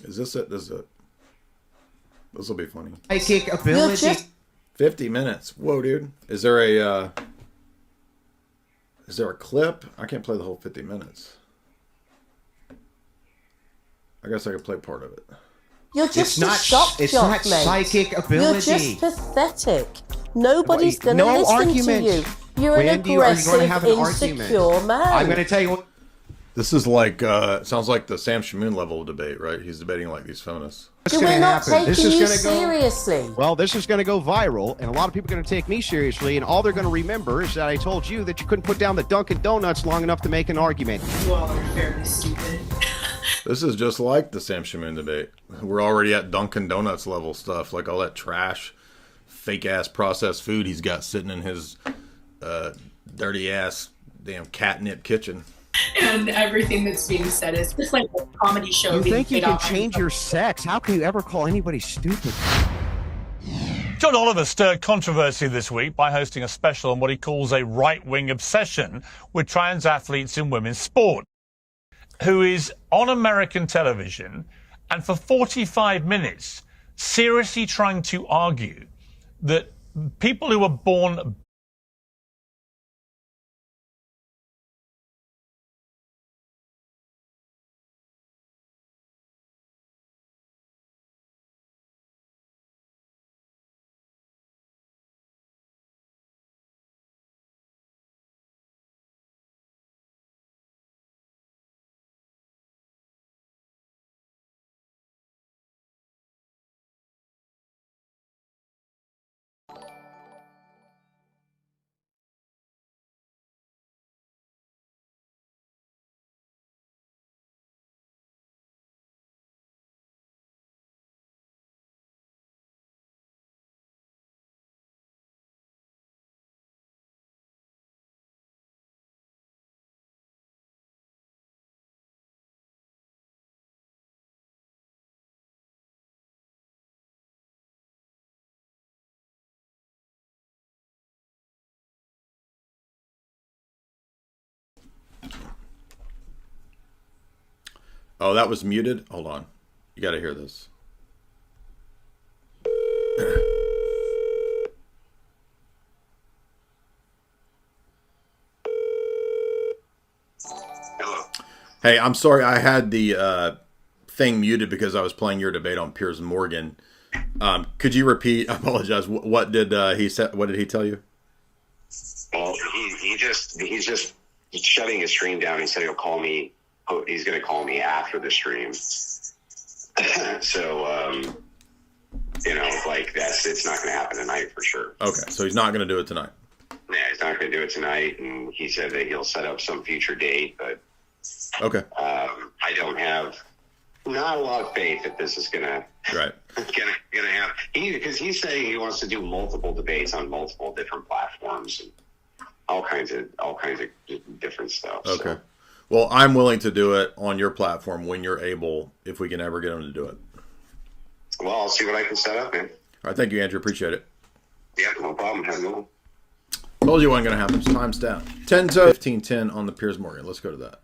Is this it? This is it. This will be funny. Psychic ability. 50 minutes. Whoa, dude. Is there a clip? I can't play the whole 50 minutes. I guess I could play part of it. You're just it's not psychic ability. You're just pathetic. Nobody's going to listen argument. to you. You're an aggressive, insecure man. I'm going to tell you what. This is like, sounds like the Sam Shamoon level of debate, right? He's debating like these feminists. We're not taking you seriously. Well, this is going to go viral, and a lot of people are going to take me seriously, and all they're going to remember is that I told you that you couldn't put down the Dunkin' Donuts long enough to make an argument. You all are fairly stupid. This is just like the Sam Shamoon debate. We're already at Dunkin' Donuts level stuff, like all that trash, fake-ass processed food he's got sitting in his dirty-ass damn catnip kitchen. And everything that's being said is just like a comedy show. You think you can change your sex? How can you ever call anybody stupid? John Oliver stirred controversy this week by hosting a special on what he calls a right-wing obsession with trans athletes in women's sport, who is on American television and for 45 minutes seriously trying to argue that people who are born Oh, that was muted? Hold on. You got to hear this. Hello. Hey, I'm sorry. I had the thing muted because I was playing your debate on Piers Morgan. Could you repeat? I apologize. What did he say? What did he tell you? Well, he's just shutting his stream down. He said he'll call me. He's going to call me after the stream. So, like it's not going to happen tonight for sure. Okay, so he's not going to do it tonight. Yeah, he's not going to do it tonight, and he said that he'll set up some future date. But okay, I don't have not a lot of faith that this is going to right gonna happen. Because he's saying he wants to do multiple debates on multiple different platforms and all kinds of different stuff. Okay. So. Well, I'm willing to do it on your platform when you're able, if we can ever get him to do it. Well, I'll see what I can set up, man. All right, thank you, Andrew. Appreciate it. Yeah, no problem. Have a good one. Told you it wasn't going to happen. Time's down. 10:15:10 on the Piers Morgan. Let's go to that.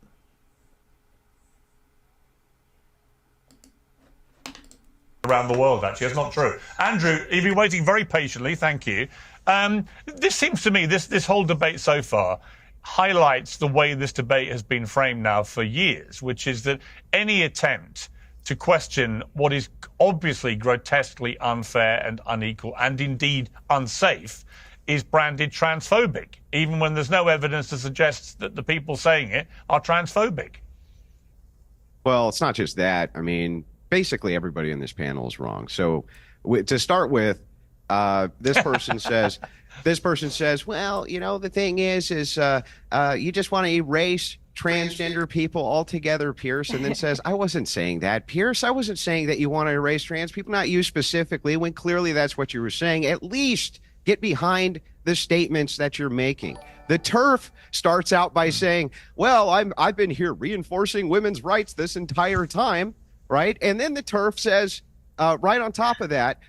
around the world, actually. That's not true. Andrew, you've been waiting very patiently. Thank you. This seems to me, this whole debate so far highlights the way this debate has been framed now for years, which is that any attempt to question what is obviously grotesquely unfair and unequal and indeed unsafe is branded transphobic, even when there's no evidence to suggest that the people saying it are transphobic. Well, it's not just that. I mean, basically everybody in this panel is wrong. So to start with, this person says, well, you know, the thing is you just want to erase transgender people altogether, Pierce, and then says, I wasn't saying that, Pierce. I wasn't saying that you want to erase trans people, not you specifically, when clearly that's what you were saying. At least get behind the statements that you're making. The TERF starts out by saying, well, I've been here reinforcing women's rights this entire time, right? And then the TERF says, right on top of that,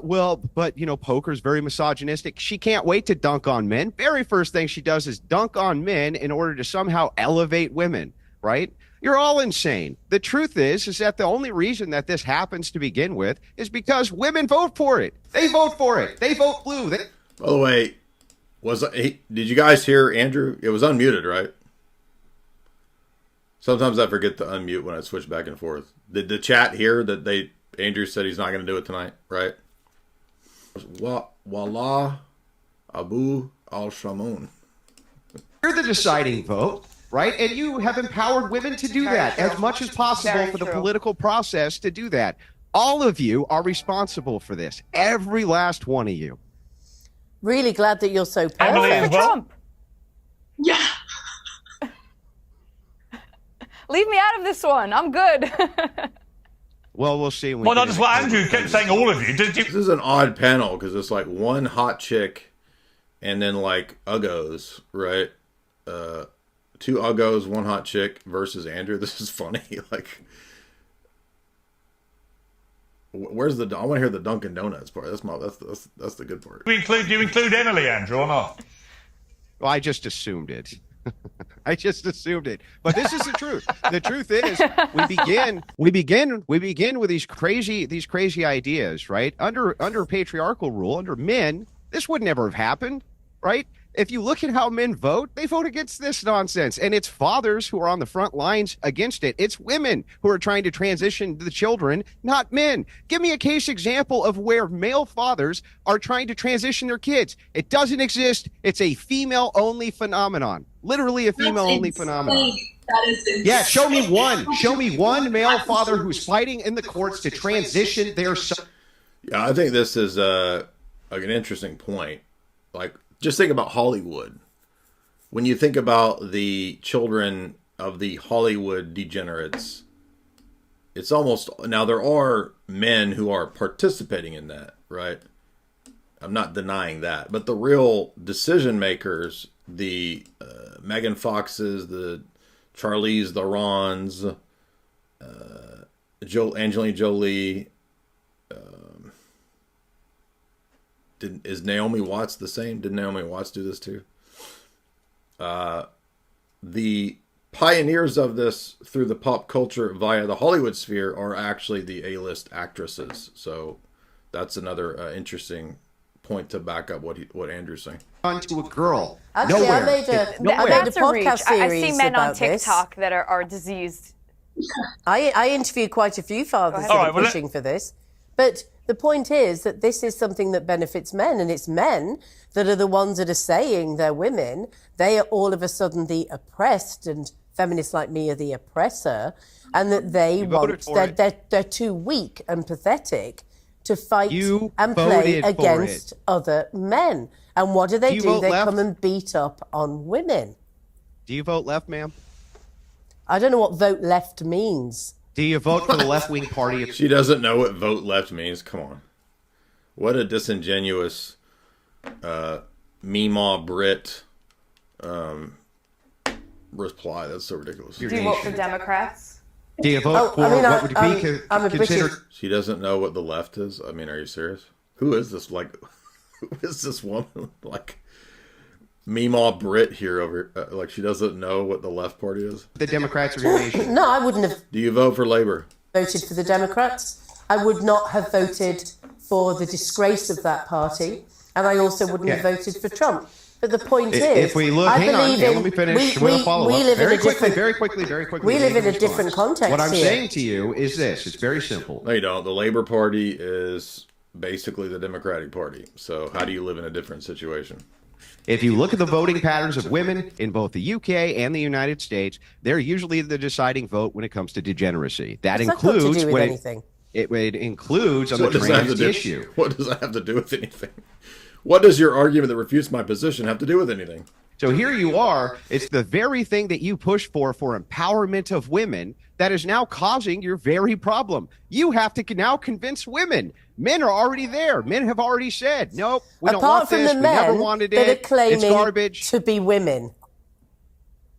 well, but, you know, poker's very misogynistic. She can't wait to dunk on men. Very first thing she does is dunk on men in order to somehow elevate women, right? You're all insane. The truth is that the only reason that this happens to begin with is because women vote for it. They vote for it. They vote blue. By the way, did you guys hear Andrew? It was unmuted, right? Sometimes I forget to unmute when I switch back and forth. Did the chat hear that Andrew said he's not going to do it tonight, right? Wallah Abu al-Shamoun. You're the deciding vote, right? And you have empowered women to do that as much as possible for the political process to do that. All of you are responsible for this. Every last one of you. Really glad that you're so perfect. Emily as well? Trump. Yeah. Leave me out of this one. I'm good. Well, we'll see. Well, not just what Andrew kept saying, all of you. Did you? This is an odd panel because it's like one hot chick and then like uggos, right? Two uggos, one hot chick versus Andrew. This is funny. Like, where's the? I want to hear the Dunkin' Donuts part. That's the good part. Do you include Emily, Andrew, or not? Well, I just assumed it. I just assumed it. But this is the truth. The truth is we begin with these crazy ideas, right? Under patriarchal rule, under men, this would never have happened, right? If you look at how men vote, they vote against this nonsense. And it's fathers who are on the front lines against it. It's women who are trying to transition the children, not men. Give me a case example of where male fathers are trying to transition their kids. It doesn't exist. It's a female-only phenomenon. Literally a female-only phenomenon. That is insane. Yeah, show me one. Show me one male father who's fighting in the courts to transition their son. Yeah, I think this is like an interesting point. Like, just think about Hollywood. When you think about the children of the Hollywood degenerates, it's almost... Now, there are men who are participating in that, right? I'm not denying that. But the real decision makers, the Megan Foxes, the Charlize Therons, Angelina Jolie... is Naomi Watts the same? Did Naomi Watts do this too? The pioneers of this through the pop culture via the Hollywood sphere are actually the A-list actresses. So that's another interesting point to back up what Andrew's saying. To a girl. Actually, Nowhere. I made a That's a podcast reach. I series see men on about this. TikTok that are diseased. I interviewed quite a few fathers that All are right, well, pushing for this. But the point is that this is something that benefits men, and it's men that are the ones that are saying they're women. They are all of a sudden the oppressed, and feminists like me are the oppressor, and that they're too weak and pathetic to fight and play against other men. And what do? They come and beat up on women. Do you vote left, ma'am? I don't know what vote left means. Do you vote for the left-wing party? She doesn't know what vote left means. Come on. What a disingenuous Meemaw Brit reply. That's so ridiculous. Do you vote for Democrats? Do you vote for what would be considered... She doesn't know what the left is? I mean, are you serious? Who is this? Like, who is this woman? Like, Meemaw Brit here over... like, she doesn't know what the left party is? The Democrats are your nation. No, I wouldn't have Do you vote for Labor? voted for the Democrats. I would not have voted for the disgrace of that party. And I also wouldn't have voted for Trump. But the point is, if we look, hang on, let me finish. We live very in a different, very quickly. We live in a different context. What I'm here. saying to you is this: it's very simple. No, you don't. The Labor Party is basically the Democratic Party. So how do you live in a different situation? If you look at the voting patterns of women in both the UK and the United States, they're usually the deciding vote when it comes to degeneracy. That includes when anything. It includes on the trans issue. What does that have to do with anything? What does your argument that refutes my position have to do with anything? So here you are. It's the very thing that you push for empowerment of women that is now causing your very problem. You have to now convince women. Men are already there. Men have already said, nope, we don't want this. We never wanted it. That are claiming it's garbage. To be women.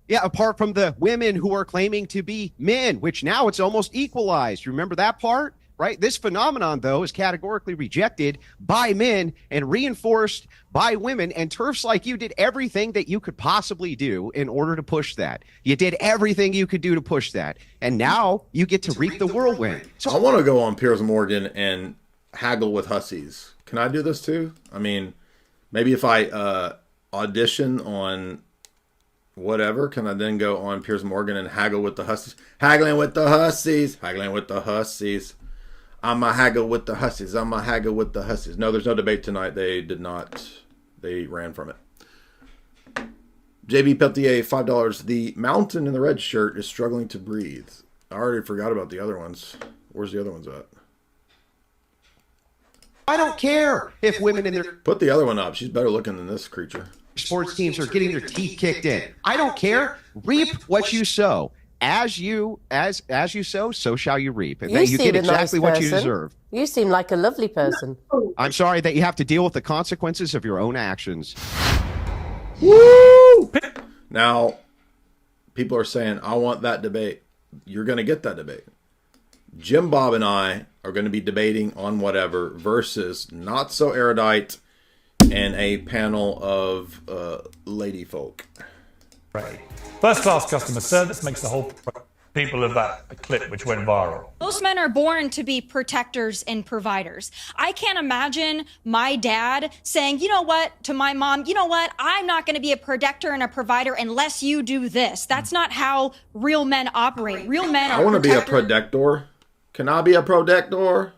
Yeah, apart from the women who are claiming to be men, which now it's almost equalized. Remember that part? right? This phenomenon, though, is categorically rejected by men and reinforced by women. And TERFs like you did everything that you could possibly do in order to push that. You did everything you could do to push that. And now you get to reap the whirlwind. I want to go on Piers Morgan and haggle with hussies. Can I do this too? I mean, maybe if I audition on whatever, can I then go on Piers Morgan and haggle with the hussies? Haggling with the hussies. Haggling with the hussies. I'm a haggle with the hussies. I'm a haggle with the hussies. No, there's no debate tonight. They did not. They ran from it. JB Peltier, $5. The mountain in the red shirt is struggling to breathe. I already forgot about the other ones. Where's the other ones at? I don't care if women in their Put the other one up. She's better looking than this creature. sports teams are getting their teeth kicked in. I don't care. Reap what you sow. As you sow, so shall you reap. And You then you seem get a exactly nice what you person. deserve. You seem like a lovely person. I'm sorry that you have to deal with the consequences of your own actions. Woo! Now, people are saying, I want that debate. You're going to get that debate. Jim Bob and I are going to be debating on whatever versus not so erudite and a panel of lady folk. Right. First class customer service makes the whole people of that clip which went viral. Most men are born to be protectors and providers. I can't imagine my dad saying, you know what, to my mom, you know what, I'm not going to be a protector and a provider unless you do this. That's not how real men operate. Real men are I want to be a protector. Can I be a protector?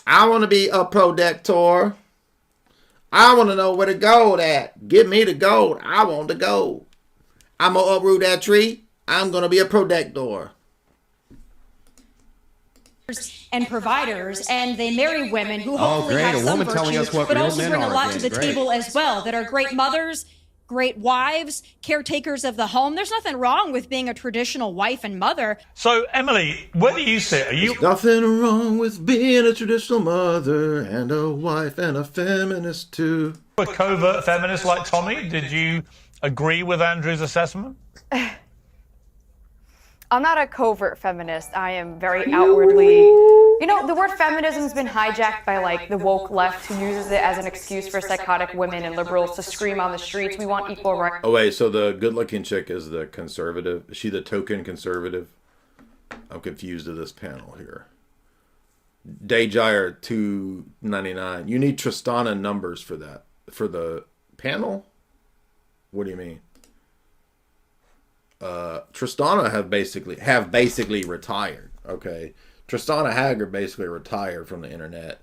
I want to be a protector. I want to know where the gold at. Give me the gold. I want the gold. I'm going to uproot that tree. I'm going to be a protector. and providers, and they marry women who hopefully great. have A some woman telling virtues, us what but real also men bring a are lot to again. the Great. table as well, that are great mothers, great wives, caretakers of the home. There's nothing wrong with being a traditional wife and mother. So, Emily, where do you sit? Are you Nothing wrong with being a traditional mother and a wife and a feminist too. a covert feminist like Tommy? Did you agree with Andrew's assessment? I'm not a covert feminist. I am very outwardly. You know, the word feminism has been hijacked by like the woke left, who uses it as an excuse for psychotic women and liberals to scream on the streets, "We want equal rights." Oh wait, so the good-looking chick is the conservative? Is she the token conservative? I'm confused to this panel here. Dyer $2.99. You need Tristana numbers for that. For the panel? What do you mean? Tristana have basically retired. Okay. Tristana Haggard basically retired from the internet.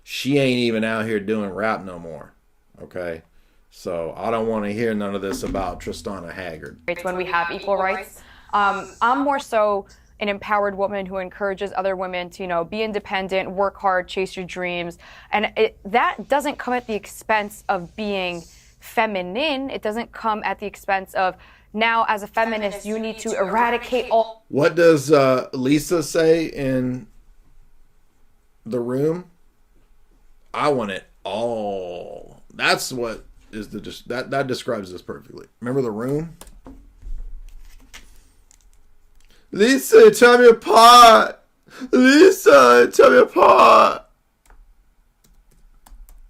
She ain't even out here doing rap no more. Okay. So I don't want to hear none of this about Tristana Haggard. When we have equal rights, I'm more so an empowered woman who encourages other women to, you know, be independent, work hard, chase your dreams, and that doesn't come at the expense of being feminine. It doesn't come at the expense of, now as a feminist you need to eradicate all. What does Lisa say in The Room? I want it all. That's what is that describes this perfectly. Remember The Room? Lisa, tell me apart. Lisa, tell me apart.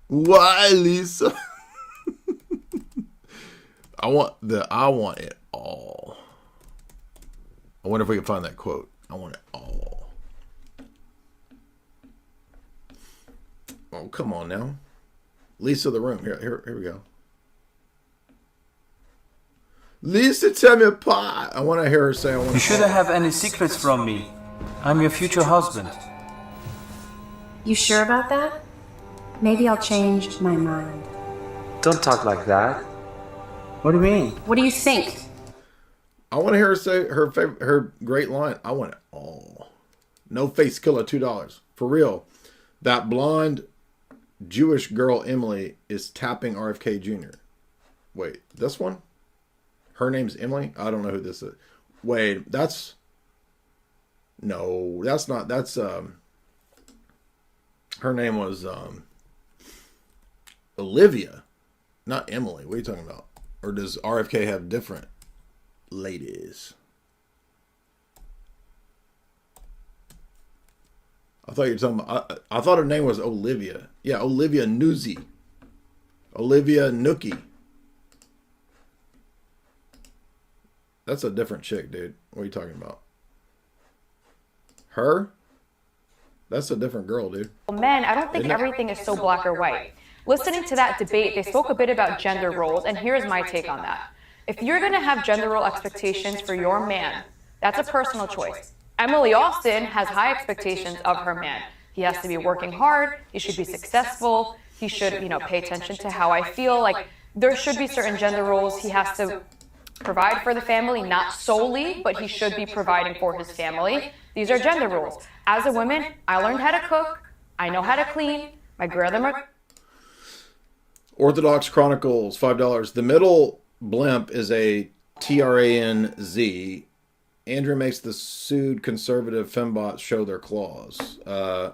Why, Lisa? I want it all. I wonder if we can find that quote. I want it all. Oh, come on now. Lisa The Room. Here we go. Lisa, tell me apart. I want to hear her say, I want You shouldn't have any secrets from me. I'm your future husband. You sure about that? Maybe I'll change my mind. Don't talk like that. What do you mean? What do you think? I want to hear her say her great line. I want it all. No face killer, $2. For real. That blonde Jewish girl Emily is tapping RFK Jr. Wait, this one? Her name's Emily? I don't know who this is. Wait, that's not. That's her name was Olivia, not Emily. What are you talking about? Or does RFK have different ladies? I thought you were talking about, I thought her name was Olivia. Yeah, Olivia Nuzzi. Olivia Nookie. That's a different chick, dude. What are you talking about? Her? That's a different girl, dude. Men, I don't think everything is so black or white. Listening to that debate, they spoke a bit about gender roles, and here's my take on that. If you're going to have gender role expectations for your man, that's a personal choice. Emily Austin has high expectations of her man. He has to be working hard, he should be successful, he should, pay attention to how I feel. Like, there should be certain gender roles. He has to provide for the family, not solely, but he should be providing for his family. These are gender roles. As a woman, I learned how to cook, I know how to clean, my grandmother... Orthodox Chronicles, $5. The middle blimp is a TRANZ. Andrew makes the sued conservative fembots show their claws. I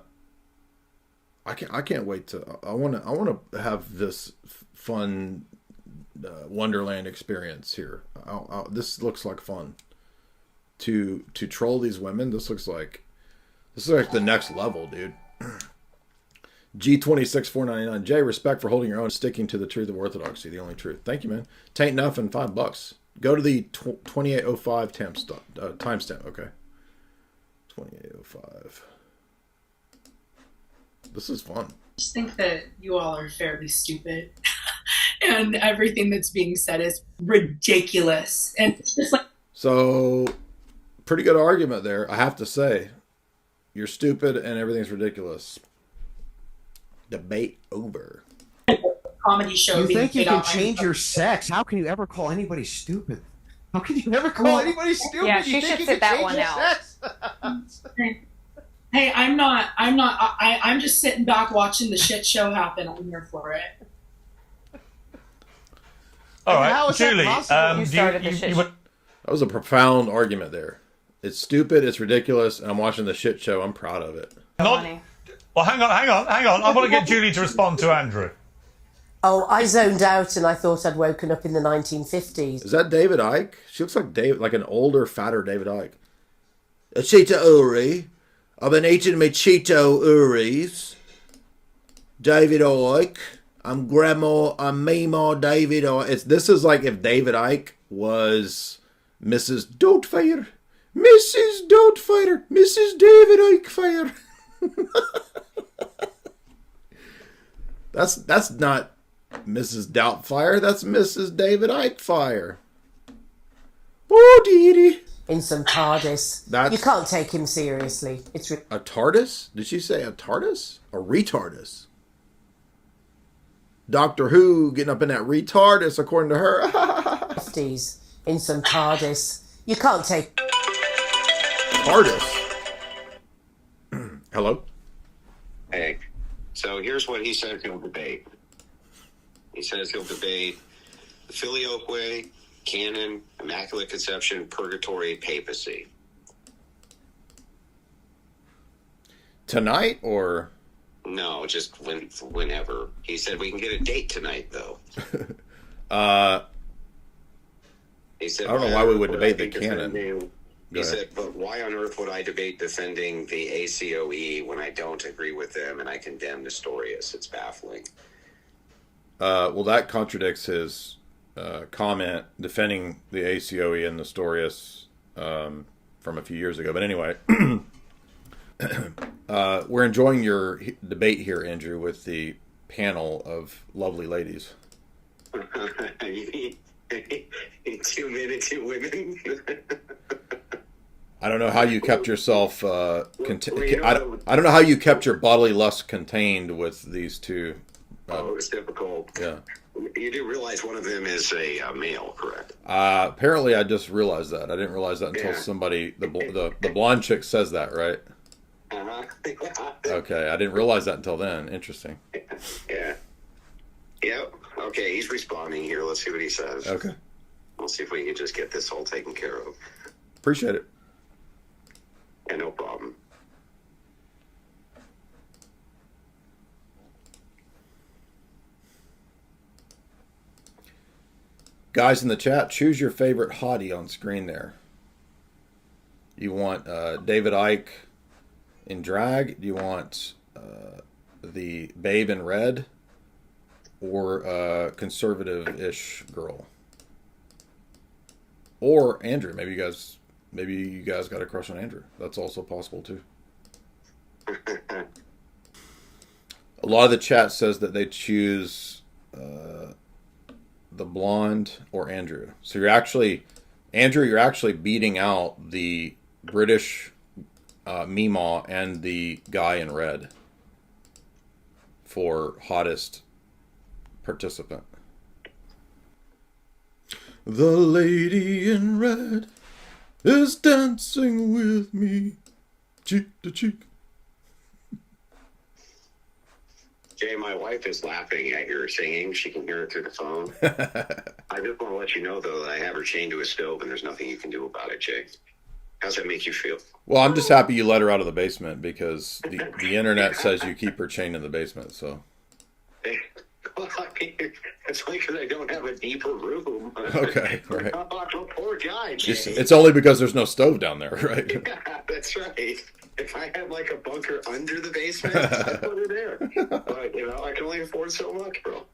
can't wait to. I want to have this fun Wonderland experience here. This looks like fun. To troll these women. This looks like the next level, dude. G26499. Jay, respect for holding your own, sticking to the truth of orthodoxy, the only truth. Thank you, man. Tain't nothing. $5. Go to the 2805 timestamp. Okay, 2805. This is fun. I just think that you all are fairly stupid, and everything that's being said is ridiculous. And it's just like, so, pretty good argument there, I have to say. You're stupid and everything's ridiculous. Debate over. Comedy show. You think you can change your sex? How can you ever call anybody stupid? How can you ever call anybody stupid? Yeah, she should sit that one out. Hey, I'm just sitting back watching the shit show happen. I'm here for it. All right, Julie. That was a profound argument there. It's stupid, it's ridiculous, and I'm watching the shit show. I'm proud of it. Well, hang on. I want to get Julie to respond to Andrew. Oh, I zoned out and I thought I'd woken up in the 1950s. Is that David Icke? She looks like an older, fatter David Icke. A Cheeto Uri. I've been eating my Cheeto Uris. David Icke. I'm Mima David Icke. This is like if David Icke was Mrs. Doubtfire. Mrs. Doubtfire. Mrs. David Icke Fire. That's not Mrs. Doubtfire. That's Mrs. David Icke Fire. Oh, dearie. In some TARDIS. You can't take him seriously. It's a TARDIS? Did she say a TARDIS? A retardus? Doctor Who getting up in that retardus, according to her. 50s. In some TARDIS. You can't take... TARDIS? Hello? Hey, so here's what he said he'll debate. He says he'll debate the Filioque, canon, immaculate conception, purgatory, papacy. Tonight or? No, just whenever. He said we can get a date tonight, though. He said, I don't know why we would debate the canon. He said, but why on earth would I debate defending the ACOE when I don't agree with them and I condemn Nestorius? It's baffling. Well, that contradicts his comment defending the ACOE and Nestorius from a few years ago. But anyway, we're enjoying your debate here, Andrew, with the panel of lovely ladies. 2 men and 2 women. I don't know how you kept yourself. I don't know how you kept your bodily lust contained with these two. It's difficult. Yeah. You do realize one of them is a male, correct? Apparently, I just realized that. I didn't realize that until somebody, the blonde chick, says that, right? Uh-huh. Okay, I didn't realize that until then. Interesting. Yeah. Yep. Okay, he's responding here. Let's see what he says. Okay. We'll see if we can just get this all taken care of. Appreciate it. Yeah, no problem. Guys in the chat, choose your favorite hottie on screen there. You want David Icke in drag? Do you want the babe in red or a conservative-ish girl? Or Andrew? Maybe you guys got a crush on Andrew. That's also possible too. A lot of the chat says that they choose the blonde or Andrew. So you're actually beating out the British Meemaw and the guy in red for hottest participant. The lady in red is dancing with me, cheek to cheek. Jay, my wife is laughing at your singing. She can hear it through the phone. I just want to let you know, though, that I have her chained to a stove, and there's nothing you can do about it, Jay. How's that make you feel? Well, I'm just happy you let her out of the basement, because the internet says you keep her chained in the basement. So. Well, I mean, it's only because I don't have a deeper room. Okay, right. Oh, poor guy, Jay. It's only because there's no stove down there, right? Yeah, that's right. If I had like a bunker under the basement, I'd put her there. But, I can only afford so much, bro.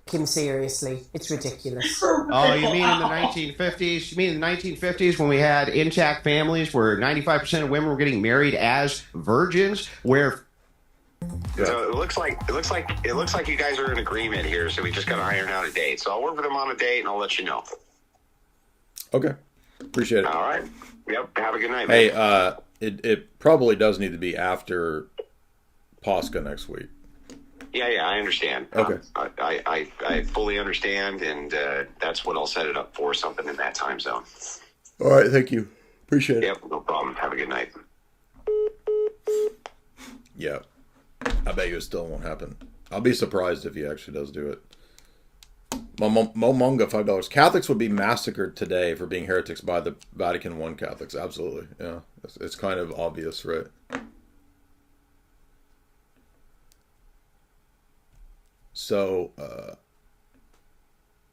Him seriously. It's ridiculous. Oh, you mean in the 1950s? You mean in the 1950s when we had intact families where 95% of women were getting married as virgins, where... So it looks like you guys are in agreement here. So we just got to iron out a date. So I'll work with them on a date, and I'll let you know. Okay, appreciate it. All right. Yep. Have a good night. Hey, man. it probably does need to be after Pascha next week. Yeah, I understand. Okay. I fully understand, and that's what I'll set it up for. Something in that time zone. All right. Thank you. Appreciate it. Yep. No problem. Have a good night. Yeah. I bet you it still won't happen. I'll be surprised if he actually does do it. Momonga, $5. Catholics would be massacred today for being heretics by the Vatican I Catholics. Absolutely. Yeah. It's kind of obvious, right? So,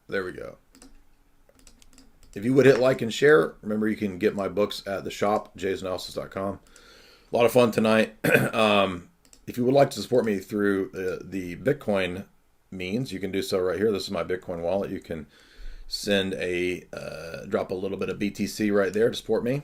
there we go. If you would hit like and share, remember you can get my books at the shop, jaysanalysis.com. A lot of fun tonight. If you would like to support me through the Bitcoin means, you can do so right here. This is my Bitcoin wallet. You can send drop a little bit of BTC right there to support me.